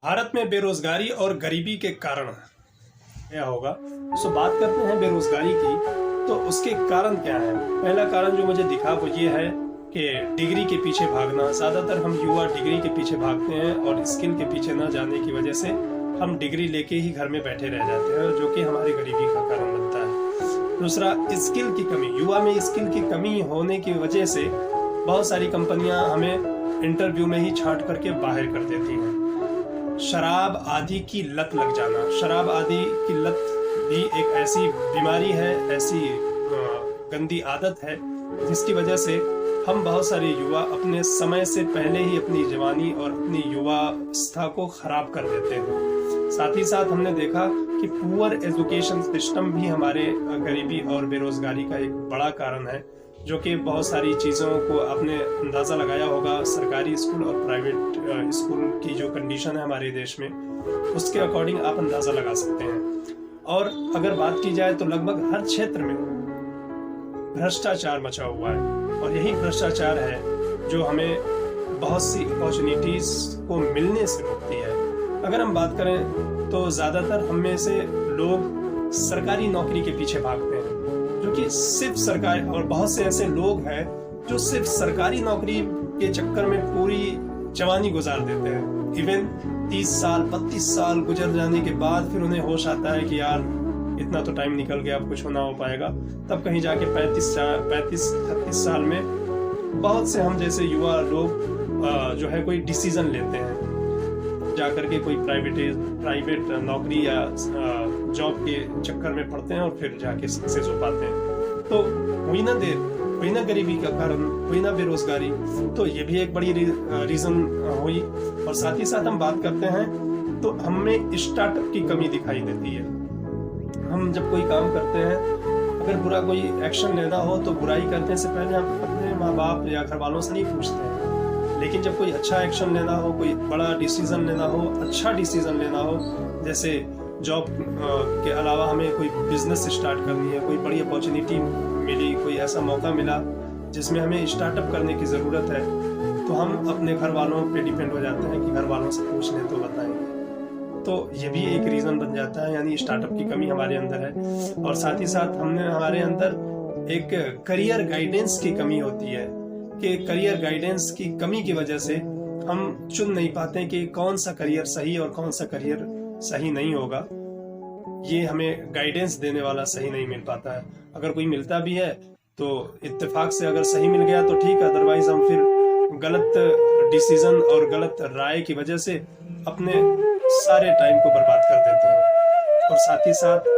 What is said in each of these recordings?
भारत में बेरोजगारी और गरीबी के कारण क्या होगा। बात करते हैं बेरोजगारी की, तो उसके कारण क्या है। पहला कारण जो मुझे दिखा वो ये है कि डिग्री के पीछे भागना। ज़्यादातर हम युवा डिग्री के पीछे भागते हैं और स्किल के पीछे न जाने की वजह से हम डिग्री लेके ही घर में बैठे रह जाते हैं, जो कि हमारी गरीबी का कारण बनता है। दूसरा, स्किल की कमी। युवा में स्किल की कमी होने की वजह से बहुत सारी कंपनियां हमें इंटरव्यू में ही छांट करके बाहर कर देती हैं। शराब आदि की लत लग जाना। शराब आदि की लत भी एक ऐसी बीमारी है, ऐसी गंदी आदत है जिसकी वजह से हम बहुत सारे युवा अपने समय से पहले ही अपनी जवानी और अपनी युवावस्था को खराब कर देते हैं। साथ ही साथ हमने देखा कि पुअर एजुकेशन सिस्टम भी हमारे गरीबी और बेरोजगारी का एक बड़ा कारण है, जो कि बहुत सारी चीज़ों को आपने अंदाज़ा लगाया होगा। सरकारी स्कूल और प्राइवेट स्कूल की जो कंडीशन है हमारे देश में, उसके अकॉर्डिंग आप अंदाज़ा लगा सकते हैं। और अगर बात की जाए तो लगभग हर क्षेत्र में भ्रष्टाचार मचा हुआ है, और यही भ्रष्टाचार है जो हमें बहुत सी अपॉर्चुनिटीज को मिलने से रोकती है। अगर हम बात करें तो ज़्यादातर हम में से लोग सरकारी नौकरी के पीछे भागते हैं, जो कि सिर्फ सरकारी, और बहुत से ऐसे लोग हैं जो सिर्फ सरकारी नौकरी के चक्कर में पूरी जवानी गुजार देते हैं। इवन 30 साल 32 साल गुजर जाने के बाद फिर उन्हें होश आता है कि यार इतना तो टाइम निकल गया, अब कुछ होना हो पाएगा। तब कहीं जाके 35-36 साल में बहुत से हम जैसे युवा लोग जो है कोई डिसीजन लेते हैं, जाकर के कोई प्राइवेट नौकरी या जॉब के चक्कर में पड़ते हैं और फिर जाके सक्सेस हो पाते हैं। तो हुई ना देर, हुई ना गरीबी का कारण, हुई ना बेरोजगारी, तो ये भी एक बड़ी रीजन हुई। और साथ ही साथ हम बात करते हैं तो हमें स्टार्टअप की कमी दिखाई देती है। हम जब कोई काम करते हैं, अगर बुरा कोई एक्शन लेना हो तो बुराई करने से पहले हम अपने माँ बाप या घर वालों से नहीं पूछते हैं। लेकिन जब कोई अच्छा एक्शन लेना हो, कोई बड़ा डिसीजन लेना हो, अच्छा डिसीजन लेना हो, जैसे जॉब के अलावा हमें कोई बिजनेस स्टार्ट करनी है, कोई बड़ी अपॉर्चुनिटी मिली, कोई ऐसा मौका मिला जिसमें हमें स्टार्टअप करने की ज़रूरत है, तो हम अपने घर वालों पे डिपेंड हो जाते हैं कि घर वालों से पूछ लें तो बताएंगे। तो ये भी एक रीज़न बन जाता है, यानी स्टार्टअप की कमी हमारे अंदर है। और साथ ही साथ हमारे अंदर एक करियर गाइडेंस की कमी होती है, कि करियर गाइडेंस की कमी की वजह से हम चुन नहीं पाते कि कौन सा करियर सही और कौन सा करियर सही नहीं होगा। ये हमें गाइडेंस देने वाला सही नहीं मिल पाता है। अगर कोई मिलता भी है तो इत्तेफाक से अगर सही मिल गया तो ठीक है, अदरवाइज हम फिर गलत डिसीजन और गलत राय की वजह से अपने सारे टाइम को बर्बाद कर देते हैं। और साथ ही साथ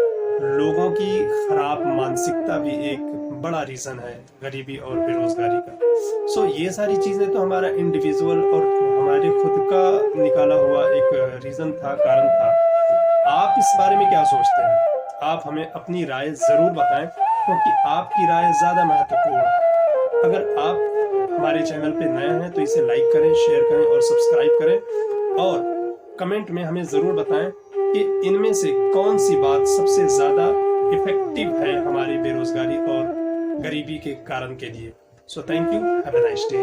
लोगों की खराब मानसिकता भी एक बड़ा रीज़न है गरीबी और बेरोजगारी का। ये सारी चीज़ें तो हमारा इंडिविजुअल और हमारे खुद का निकाला हुआ एक रीज़न था, कारण था। आप इस बारे में क्या सोचते हैं? आप हमें अपनी राय ज़रूर बताएं, क्योंकि आपकी राय ज़्यादा महत्वपूर्ण है। अगर आप हमारे चैनल पे नए हैं तो इसे लाइक करें, शेयर करें और सब्सक्राइब करें, और कमेंट में हमें ज़रूर बताएं कि इनमें से कौन सी बात सबसे ज़्यादा इफेक्टिव है हमारी बेरोजगारी और गरीबी के कारण के लिए। Thank you, have a nice day.